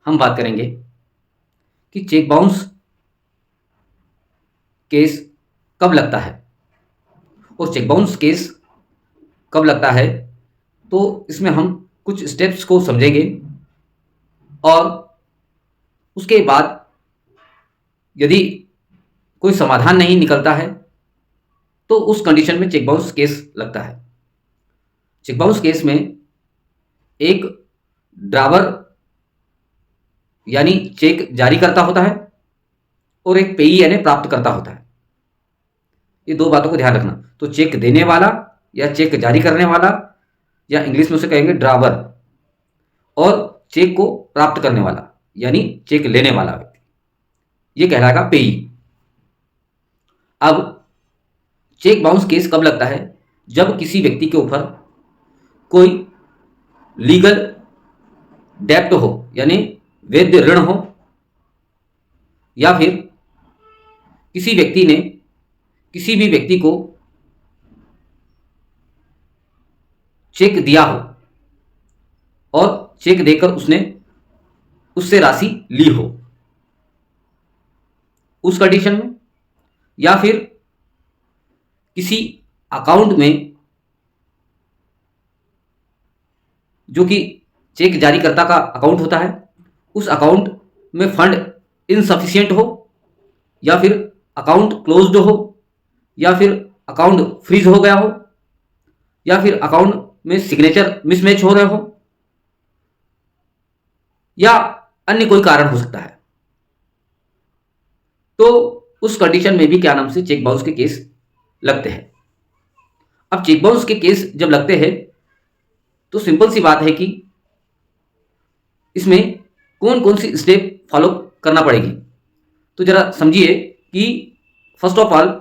हम बात करेंगे कि चेक बाउंस केस कब लगता है और चेक बाउंस केस कब लगता है। तो इसमें हम कुछ स्टेप्स को समझेंगे और उसके बाद यदि कोई समाधान नहीं निकलता है तो उस कंडीशन में चेक बाउंस केस लगता है। चेक बाउंस केस में एक ड्रावर यानी चेक जारी करता होता है और एक पेई यानी प्राप्त करता होता है। ये दो बातों को ध्यान रखना। तो चेक देने वाला या चेक जारी करने वाला या इंग्लिश में उसे कहेंगे ड्रावर, और चेक को प्राप्त करने वाला यानी चेक लेने वाला व्यक्ति, ये कहलाएगा पेई। अब चेक बाउंस केस कब लगता है? जब किसी व्यक्ति के ऊपर कोई लीगल डेप्ट हो यानी वैध ऋण हो, या फिर किसी व्यक्ति ने किसी भी व्यक्ति को चेक दिया हो और चेक देकर उसने उससे राशि ली हो, उस कंडीशन में, या फिर किसी अकाउंट में जो कि चेक जारीकर्ता का अकाउंट होता है, उस अकाउंट में फंड इनसफिशिएंट हो, या फिर अकाउंट क्लोज्ड हो, या फिर अकाउंट फ्रीज हो गया हो, या फिर अकाउंट में सिग्नेचर मिसमैच हो रहे हो, या अन्य कोई कारण हो सकता है। तो उस कंडीशन में भी क्या नाम से चेक बाउंस के केस लगते हैं। अब चेक बाउंस के केस जब लगते हैं तो सिंपल सी बात है कि इसमें कौन कौन सी स्टेप फॉलो करना पड़ेगी। तो जरा समझिए कि फर्स्ट ऑफ ऑल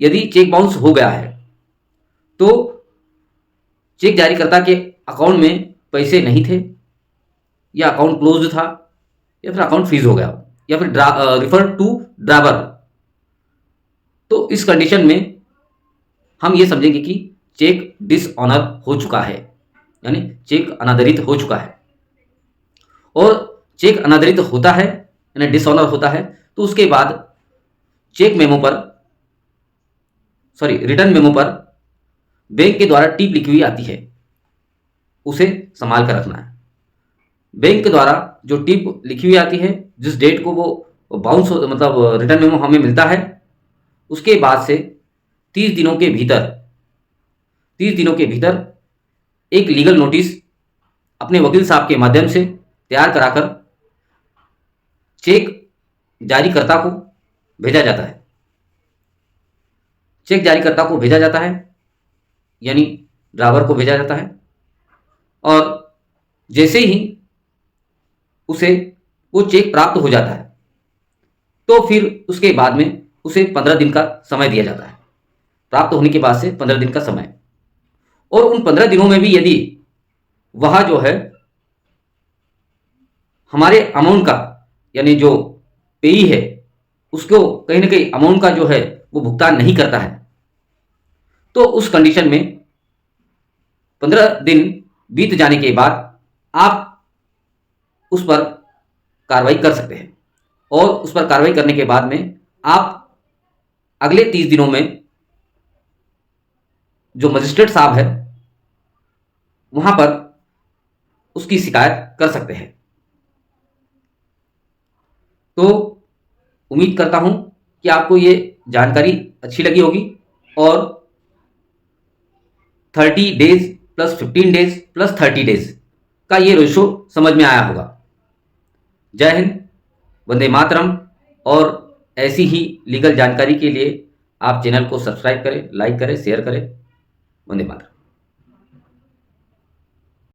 यदि चेक बाउंस हो गया है तो चेक जारीकर्ता के अकाउंट में पैसे नहीं थे, या अकाउंट क्लोज्ड था, या फिर अकाउंट फ्रीज हो गया, या फिर रिफर टू ड्रावर। तो इस कंडीशन में हम ये समझेंगे कि चेक डिसऑनर हो चुका है, यानी चेक अनादरित हो चुका है। और चेक अनादरित होता है यानी डिसऑनर होता है तो उसके बाद चेक मेमो पर रिटर्न मेमो पर बैंक के द्वारा टिप लिखी हुई आती है, उसे संभाल कर रखना है। बैंक के द्वारा जो टिप लिखी हुई आती है, जिस डेट को वो बाउंस मतलब रिटर्न मेमो हमें मिलता है, उसके बाद से 30 दिनों के भीतर एक लीगल नोटिस अपने वकील साहब के माध्यम से तैयार कराकर चेक जारीकर्ता को भेजा जाता है। चेक जारीकर्ता को भेजा जाता है यानी ड्रावर को भेजा जाता है, और जैसे ही उसे वो चेक प्राप्त हो जाता है तो फिर उसके बाद में उसे 15 दिन का समय दिया जाता है। प्राप्त होने के बाद से 15 दिन का समय, और उन 15 दिनों में भी यदि वह जो है हमारे अमाउंट का यानी जो पेई है उसको कहीं ना कहीं अमाउंट का जो है वो भुगतान नहीं करता है, तो उस कंडीशन में 15 दिन बीत जाने के बाद आप उस पर कार्रवाई कर सकते हैं। और उस पर कार्रवाई करने के बाद में आप अगले 30 दिनों में जो मजिस्ट्रेट साहब है वहां पर उसकी शिकायत कर सकते हैं। तो उम्मीद करता हूं कि आपको ये जानकारी अच्छी लगी होगी, और 30 days plus 15 days plus 30 days का ये रेशो समझ में आया होगा। जय हिंद, वंदे मातरम। और ऐसी ही लीगल जानकारी के लिए आप चैनल को सब्सक्राइब करें, लाइक करें, शेयर करें। वंदे मातरम।